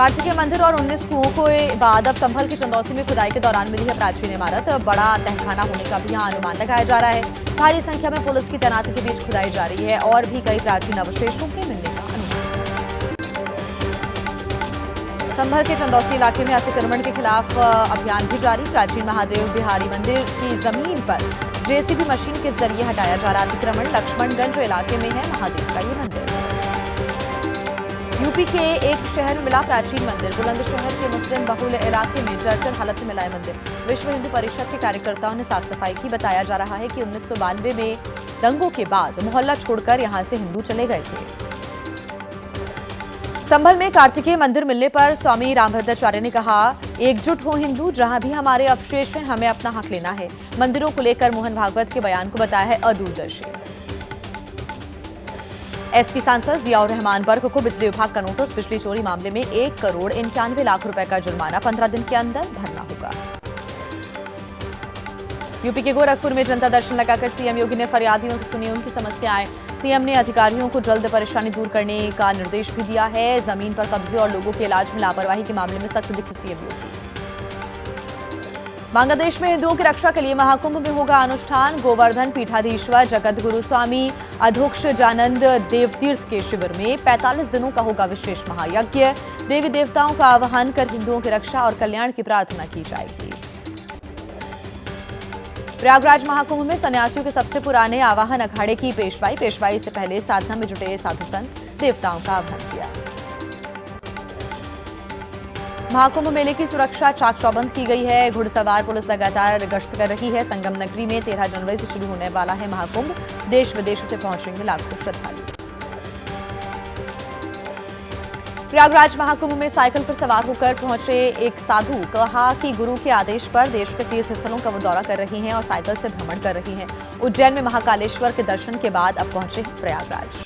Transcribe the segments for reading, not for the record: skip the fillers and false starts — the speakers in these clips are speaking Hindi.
कार्तिकेय मंदिर और 19 कुओं के बाद अब संभल के चंदौसी में खुदाई के दौरान मिली है प्राचीन इमारत। बड़ा तहखाना होने का भी यहाँ अनुमान लगाया जा रहा है। भारी संख्या में पुलिस की तैनाती के बीच खुदाई जारी है और भी कई प्राचीन अवशेषों के मिलने का अनुमान। संभल के चंदौसी इलाके में अतिक्रमण के खिलाफ अभियान भी जारी। प्राचीन महादेव बिहारी मंदिर की जमीन पर जेसीबी मशीन के जरिए हटाया जा रहा अतिक्रमण। लक्ष्मणगंज इलाके में है महादेव का ये मंदिर। यूपी के एक शहर में मिला प्राचीन मंदिर। बुलंदशहर के मुस्लिम बहुल इलाके में जर्जर हालत में मिला मंदिर। विश्व हिंदू परिषद के कार्यकर्ताओं ने साफ सफाई की। बताया जा रहा है कि 1992 में दंगों के बाद मोहल्ला छोड़कर यहां से हिंदू चले गए थे। संभल में कार्तिकेय मंदिर मिलने पर स्वामी रामभद्राचार्य ने कहा, एकजुट हो हिंदू, जहां भी हमारे अवशेष हैं हमें अपना हक लेना है। मंदिरों को लेकर मोहन भागवत के बयान को बताया है अदूरदर्शी। एसपी सांसद जियाउर रहमान बर्क को बिजली विभाग का नोटिस। बिजली चोरी मामले में 1 करोड़ 91 लाख रुपए का जुर्माना 15 दिन के अंदर भरना होगा। यूपी के गोरखपुर में जनता दर्शन लगाकर सीएम योगी ने फरियादियों से सुनी उनकी समस्याएं। सीएम ने अधिकारियों को जल्द परेशानी दूर करने का निर्देश भी दिया है। जमीन पर कब्जे और लोगों के इलाज में लापरवाही के मामले में सख्त दिखे सीएम योगी। बांग्लादेश में हिंदुओं की रक्षा के लिए महाकुंभ में होगा अनुष्ठान। गोवर्धन पीठाधीश्वर जगत गुरु स्वामी अधोक्षजानंद देवतीर्थ के शिविर में 45 दिनों का होगा विशेष महायज्ञ। देवी देवताओं का आह्वान कर हिंदुओं की रक्षा और कल्याण की प्रार्थना की जाएगी। प्रयागराज महाकुंभ में सन्यासियों के सबसे पुराने आवाहन अखाड़े की पेशवाई। पेशवाई से पहले साधना में जुटे साधु संत देवताओं का आह्वान किया। महाकुंभ मेले की सुरक्षा चाक चौबंद की गई है। घुड़सवार पुलिस लगातार गश्त कर रही है। संगम नगरी में 13 जनवरी से शुरू होने वाला है महाकुंभ। देश विदेश से पहुंचेंगे लाखों श्रद्धालु। प्रयागराज महाकुंभ में साइकिल पर सवार होकर पहुंचे एक साधु कहा कि गुरु के आदेश पर देश के तीर्थ स्थलों का वो दौरा कर रही हैं और साइकिल से भ्रमण कर रही हैं। उज्जैन में महाकालेश्वर के दर्शन के बाद अब पहुंचे प्रयागराज।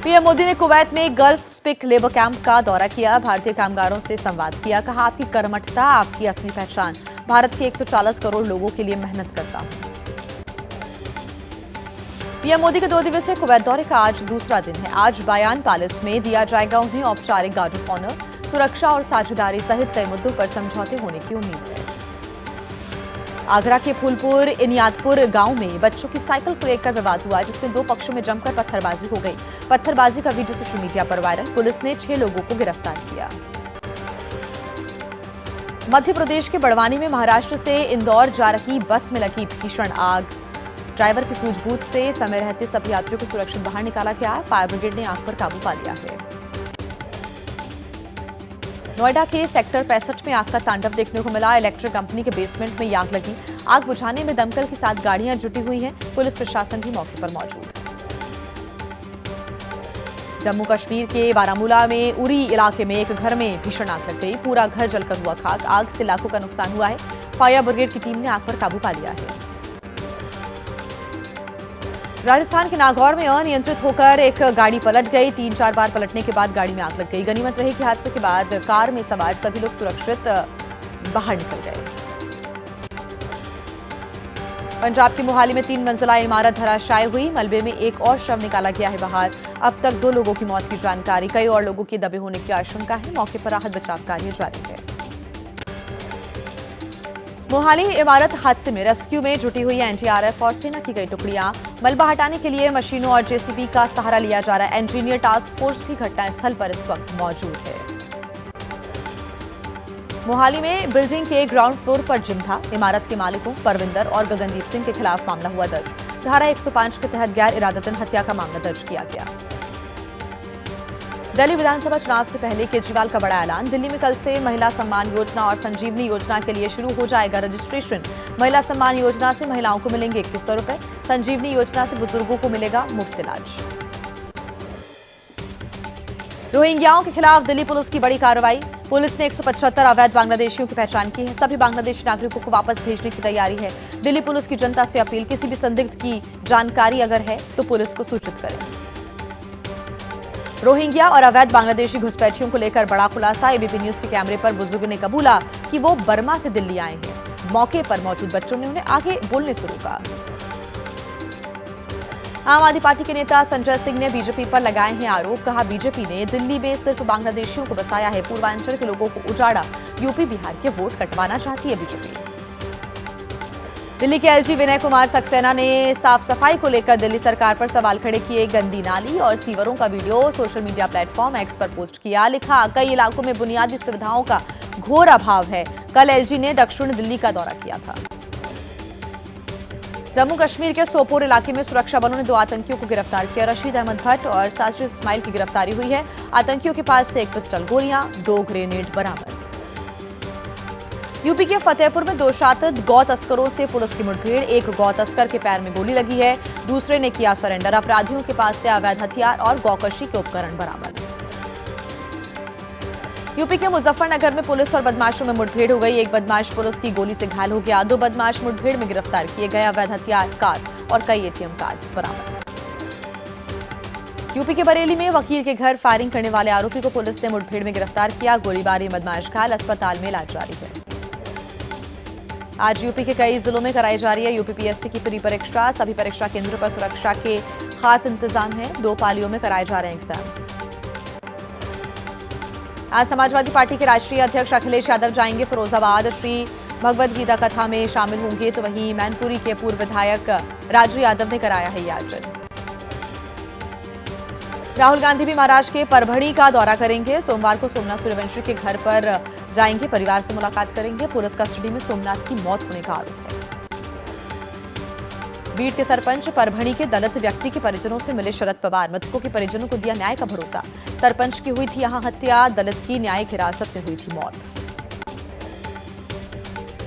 पीएम मोदी ने कुवैत में गल्फ स्पिक लेबर कैंप का दौरा किया। भारतीय कामगारों से संवाद किया। कहा, आपकी कर्मठता आपकी असली पहचान। भारत के 140 करोड़ लोगों के लिए मेहनत करता हूं। पीएम मोदी के 2 दिवसीय कुवैत दौरे का आज दूसरा दिन है। आज बयान पैलेस में दिया जाएगा उन्हें औपचारिक गार्ड ऑफ ऑनर। सुरक्षा और साझेदारी सहित कई मुद्दों पर समझौते होने की उम्मीद है। आगरा के फूलपुर इनियातपुर गांव में बच्चों की साइकिल को लेकर विवाद हुआ, जिसमें 2 पक्षों में जमकर पत्थरबाजी हो गई। पत्थरबाजी का वीडियो सोशल मीडिया पर वायरल। पुलिस ने 6 लोगों को गिरफ्तार किया। मध्य प्रदेश के बड़वानी में महाराष्ट्र से इंदौर जा रही बस में लगी भीषण आग। ड्राइवर की सूझबूझ से समय रहते सभी यात्रियों को सुरक्षित बाहर निकाला गया। फायर ब्रिगेड ने आग पर काबू पा लिया है। नोएडा के सेक्टर 65 में आग का तांडव देखने को मिला। इलेक्ट्रिक कंपनी के बेसमेंट में आग लगी। आग बुझाने में दमकल के साथ गाड़ियां जुटी हुई हैं। पुलिस प्रशासन भी मौके पर मौजूद है। जम्मू कश्मीर के बारामूला में उरी इलाके में एक घर में भीषण आग लग गई। पूरा घर जलकर हुआ खाक। आग से लाखों का नुकसान हुआ है। फायर ब्रिगेड की टीम ने आग पर काबू पा लिया है। राजस्थान के नागौर में अनियंत्रित होकर एक गाड़ी पलट गई। 3-4 बार पलटने के बाद गाड़ी में आग लग गई। गनीमत रही कि हादसे के बाद कार में सवार सभी लोग सुरक्षित बाहर निकल गए। पंजाब के मोहाली में 3 मंजिला इमारत धराशायी हुई। मलबे में एक और शव निकाला गया है बाहर। अब तक 2 लोगों की मौत की जानकारी। कई और लोगों के दबे होने की आशंका है। मौके पर राहत बचाव कार्य जारी है। मोहाली इमारत हादसे में रेस्क्यू में जुटी हुई एनडीआरएफ और सेना की कई टुकड़ियां। मलबा हटाने के लिए मशीनों और जेसीबी का सहारा लिया जा रहा है। इंजीनियर टास्क फोर्स भी घटनास्थल पर इस वक्त मौजूद है। मोहाली में बिल्डिंग के ग्राउंड फ्लोर पर जिम था। इमारत के मालिकों परविंदर और गगनदीप सिंह के खिलाफ मामला हुआ दर्ज। धारा 105 के तहत गैर इरादतन हत्या का मामला दर्ज किया गया। दिल्ली विधानसभा चुनाव से पहले केजरीवाल का बड़ा ऐलान। दिल्ली में कल से महिला सम्मान योजना और संजीवनी योजना के लिए शुरू हो जाएगा रजिस्ट्रेशन। महिला सम्मान योजना से महिलाओं को मिलेंगे 2100 रुपए। संजीवनी योजना से बुजुर्गों को मिलेगा मुफ्त इलाज। रोहिंग्याओं के खिलाफ दिल्ली पुलिस की बड़ी कार्रवाई। पुलिस ने 175 अवैध बांग्लादेशियों की पहचान की है। सभी बांग्लादेशी नागरिकों को वापस भेजने की तैयारी है। दिल्ली पुलिस की जनता से अपील, किसी भी संदिग्ध की जानकारी अगर है तो पुलिस को सूचित करें। रोहिंग्या और अवैध बांग्लादेशी घुसपैठियों को लेकर बड़ा खुलासा। एबीपी न्यूज के कैमरे पर बुजुर्ग ने कबूला कि वो बर्मा से दिल्ली आए हैं। मौके पर मौजूद बच्चों ने उन्हें आगे बोलने से रोका। आम आदमी पार्टी के नेता संजय सिंह ने बीजेपी पर लगाए हैं आरोप। कहा, बीजेपी ने दिल्ली में सिर्फ बांग्लादेशियों को बसाया है, पूर्वांचल के लोगों को उजाड़ा। यूपी बिहार के वोट कटवाना चाहती है बीजेपी। दिल्ली के एलजी विनय कुमार सक्सेना ने साफ सफाई को लेकर दिल्ली सरकार पर सवाल खड़े किए। गंदी नाली और सीवरों का video social media platform x पर पोस्ट किया। लिखा, कई इलाकों में बुनियादी सुविधाओं का घोर अभाव है। कल एलजी ने दक्षिण दिल्ली का दौरा किया था। जम्मू कश्मीर के सोपोर इलाके में सुरक्षा बलों ने 2 आतंकियों को गिरफ्तार किया। रशीद अहमद भट्ट और साजिद इस्माइल की गिरफ्तारी हुई है। आतंकियों के पास से 1 पिस्टल गोलियां, 2 ग्रेनेड बरामद। यूपी के फतेहपुर में 2 शातिद गौ तस्करों से पुलिस की मुठभेड़। एक गौ तस्कर के पैर में गोली लगी है, दूसरे ने किया सरेंडर। अपराधियों के पास से अवैध हथियार और गौकशी के उपकरण बरामद। यूपी के मुजफ्फरनगर में पुलिस और बदमाशों में मुठभेड़ हो गई। एक बदमाश पुलिस की गोली से घायल हो गया। 2 बदमाश मुठभेड़ में गिरफ्तार किए गए। अवैध हथियार, कार्ड और कई एटीएम कार्ड्स बरामद। यूपी के बरेली में वकील के घर फायरिंग करने वाले आरोपी को पुलिस ने मुठभेड़ में गिरफ्तार किया। गोलीबारी में बदमाश घायल, अस्पताल में इलाज जारी है। आज यूपी के कई जिलों में कराई जा रही है यूपीपीएससी की प्री परीक्षा। सभी परीक्षा केंद्रों पर सुरक्षा के खास इंतजाम है। 2 पालियों में कराए जा रहे हैं एग्जाम। आज समाजवादी पार्टी के राष्ट्रीय अध्यक्ष अखिलेश यादव जाएंगे फिरोजाबाद। श्री भगवद गीता कथा में शामिल होंगे। तो वहीं मैनपुरी के पूर्व विधायक राजू यादव ने कराया है ये आयोजन। राहुल गांधी भी महाराष्ट्र के परभणी का दौरा करेंगे। सोमवार को सोमनाथ सूर्यवंशी के घर पर जाएंगे, परिवार से मुलाकात करेंगे। पुलिस कस्टडी में सोमनाथ की मौत होने का आरोप है। बीड के सरपंच परभणी के दलित व्यक्ति के परिजनों से मिले शरद पवार। मृतकों के परिजनों को दिया न्याय का भरोसा। सरपंच की हुई थी यहां हत्या, दलित की न्यायिक हिरासत में हुई थी मौत।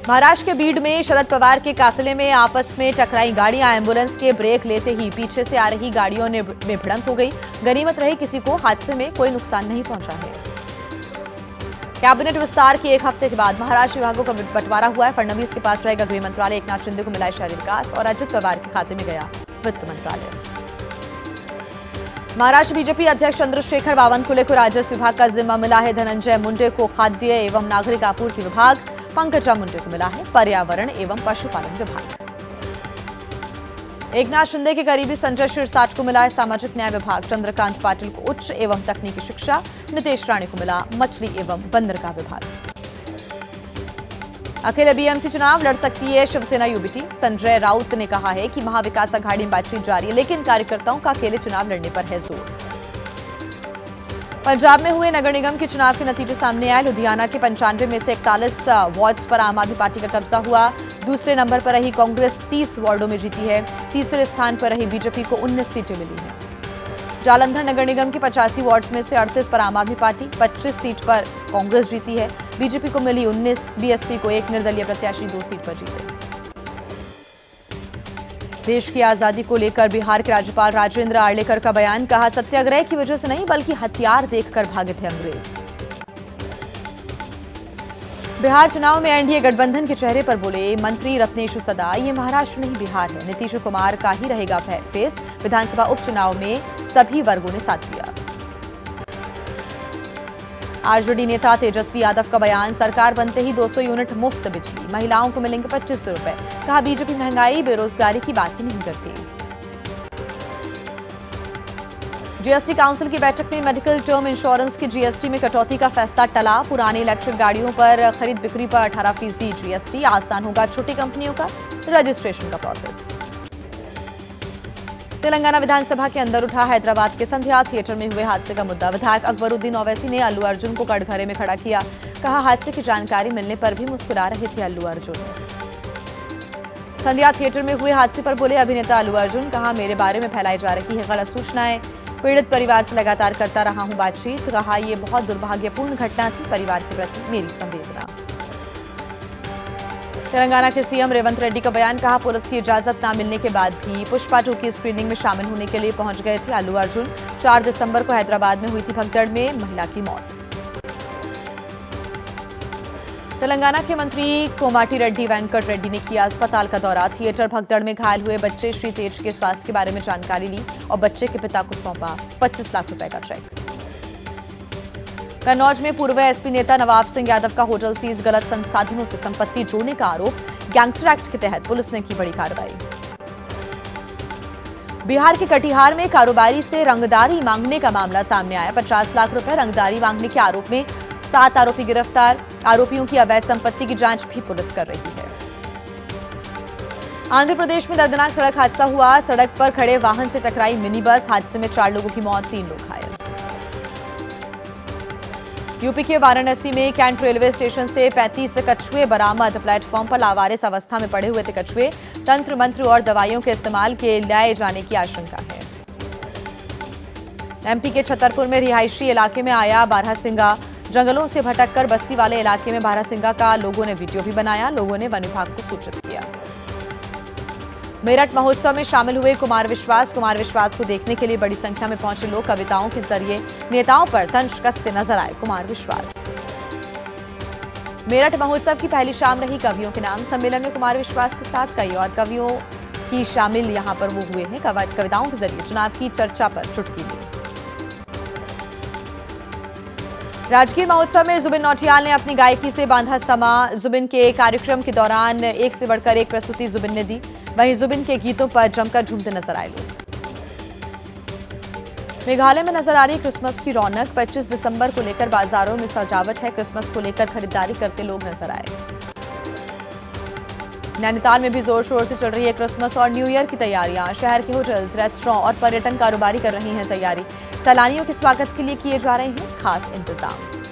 महाराष्ट्र के बीड में शरद पवार के काफिले में आपस में टकराई गाड़ियां। एम्बुलेंस के ब्रेक लेते ही पीछे से आ रही गाड़ियों में भिड़ंत हो गई। गनीमत रही किसी को हादसे में कोई नुकसान नहीं पहुंचा है। कैबिनेट विस्तार के 1 हफ्ते के बाद महाराष्ट्र विभागों का बंटवारा हुआ है। फडणवीस के पास रहेगा गृह मंत्रालय, एकनाथ शिंदे को मिला शहरी विकास और अजित पवार के खाते में गया वित्त मंत्रालय। महाराष्ट्र बीजेपी अध्यक्ष चंद्रशेखर बावनकुले को राजस्व विभाग का जिम्मा मिला है। धनंजय मुंडे को खाद्य एवं नागरिक आपूर्ति विभाग, पंकजा मुंडे को मिला है पर्यावरण एवं पशुपालन विभाग। एकनाथ शिंदे के करीबी संजय शिरसाट को मिला है सामाजिक न्याय विभाग। चंद्रकांत पाटिल को उच्च एवं तकनीकी शिक्षा, नितेश राणे को मिला मछली एवं बंदरगाह विभाग। अकेले बीएमसी चुनाव लड़ सकती है शिवसेना यूबीटी। संजय राउत ने कहा है कि महाविकास अघाड़ी में बातचीत जारी है, लेकिन कार्यकर्ताओं का अकेले चुनाव लड़ने पर है जोर। पंजाब में हुए नगर निगम के चुनाव के नतीजे सामने आए। लुधियाना के 95 में से 41 वार्ड्स पर आम आदमी पार्टी का कब्जा हुआ। दूसरे नंबर पर रही कांग्रेस 30 वार्डों में जीती है। तीसरे स्थान पर रही बीजेपी को 19 सीटें मिली हैं। जालंधर नगर निगम के 85 वार्ड्स में से 38 पर आम आदमी पार्टी, 25 सीट पर कांग्रेस जीती है। बीजेपी को मिली 19, बीएसपी को 1, निर्दलीय प्रत्याशी 2 सीट पर जीते। देश की आजादी को लेकर बिहार के राज्यपाल राजेंद्र आर्लेकर का बयान। कहा, सत्याग्रह की वजह से नहीं बल्कि हथियार देखकर भागे थे अंग्रेज। बिहार चुनाव में एनडीए गठबंधन के चेहरे पर बोले मंत्री रत्नेश सदा, ये महाराष्ट्र नहीं बिहार है। नीतीश कुमार का ही रहेगा फेस। विधानसभा उपचुनाव में सभी वर्गों ने साथ दिया। आरजेडी नेता तेजस्वी यादव का बयान। सरकार बनते ही 200 यूनिट मुफ्त बिजली, महिलाओं को मिलेंगे 2500 रुपए। कहा, बीजेपी महंगाई बेरोजगारी की बात ही नहीं करती। जीएसटी काउंसिल की बैठक में मेडिकल टर्म इंश्योरेंस की जीएसटी में कटौती का फैसला टला। पुरानी इलेक्ट्रिक गाड़ियों पर खरीद बिक्री पर 18% जीएसटी। आसान होगा छोटी कंपनियों का रजिस्ट्रेशन का प्रोसेस। तेलंगाना विधानसभा के अंदर उठा हैदराबाद के संध्या थिएटर में हुए हादसे का मुद्दा। विधायक अकबरुद्दीन ओवैसी ने अल्लू अर्जुन को कटघरे में खड़ा किया। कहा, हादसे की जानकारी मिलने पर भी मुस्कुरा रहे थे अल्लू अर्जुन। संध्या थिएटर में हुए हादसे पर बोले अभिनेता अल्लू अर्जुन। कहा, मेरे बारे में फैलाई जा रही है गलत सूचनाएं। पीड़ित परिवार से लगातार करता रहा हूं बातचीत। कहा, यह बहुत दुर्भाग्यपूर्ण घटना थी, परिवार के प्रति मेरी संवेदना। तेलंगाना के सीएम रेवंत रेड्डी का बयान। कहा, पुलिस की इजाजत न मिलने के बाद भी पुष्पा 2 की स्क्रीनिंग में शामिल होने के लिए पहुंच गए थे अल्लू अर्जुन। 4 दिसंबर को हैदराबाद में हुई थी भगदड़ में महिला की मौत। तेलंगाना के मंत्री कोमाटी रेड्डी वेंकट रेड्डी ने किया अस्पताल का दौरा। थिएटर भगदड़ में घायल हुए बच्चे श्री तेज के स्वास्थ्य के बारे में जानकारी ली और बच्चे के पिता को सौंपा 25 लाख रुपए का चेक। कन्नौज में पूर्व एसपी नेता नवाब सिंह यादव का होटल सीज, गलत संसाधनों से संपत्ति जोड़ने का आरोप। गैंगस्टर एक्ट के तहत पुलिस ने की बड़ी कार्रवाई। बिहार के कटिहार में कारोबारी से रंगदारी मांगने का मामला सामने आया। 50 लाख रुपए रंगदारी मांगने के आरोप में 7 आरोपी गिरफ्तार। आरोपियों की अवैध संपत्ति की जांच भी पुलिस कर रही है। आंध्र प्रदेश में दर्दनाक सड़क हादसा हुआ। सड़क पर खड़े वाहन से टकराई मिनी बस। हादसे में 4 लोगों की मौत, 3 लोग घायल। यूपी के वाराणसी में कैंट रेलवे स्टेशन से 35 कछुए बरामद। प्लेटफॉर्म पर लावारिस अवस्था में पड़े हुए थे कछुए। तंत्र मंत्र और दवाइयों के इस्तेमाल के लाए जाने की आशंका है। एमपी के छतरपुर में रिहायशी इलाके में आया बारहसिंगा। जंगलों से भटककर बस्ती वाले इलाके में बारहसिंगा का लोगों ने वीडियो भी बनाया। लोगों ने वन विभाग को सूचित किया। मेरठ महोत्सव में शामिल हुए कुमार विश्वास को देखने के लिए बड़ी संख्या में पहुंचे लोग कविताओं के जरिए नेताओं पर तंज कसते नजर आए कुमार विश्वास। मेरठ महोत्सव की पहली शाम रही कवियों के नाम। सम्मेलन में कुमार विश्वास के साथ कई और कवियों की शामिल यहां पर वो हुए हैं। कविताओं के जरिए चुनाव की चर्चा पर चुटकी ली। राजगीर महोत्सव में जुबिन नौटियाल ने अपनी गायकी से बांधा समा। जुबिन के कार्यक्रम के दौरान एक से बढ़कर एक प्रस्तुति जुबिन ने दी। वहीं जुबिन के गीतों पर जमकर झूमते नजर आए लोग। मेघालय में नजर आ रही क्रिसमस की रौनक। 25 दिसंबर को लेकर बाजारों में सजावट है। क्रिसमस को लेकर खरीदारी करते लोग नजर आए। नैनीताल में भी जोर शोर से चल रही है क्रिसमस और न्यू ईयर की तैयारियां। शहर के होटल्स, रेस्टोरेंट और पर्यटन कारोबारी कर रही हैं तैयारी। सैलानियों के स्वागत के लिए किए जा रहे हैं खास इंतजाम।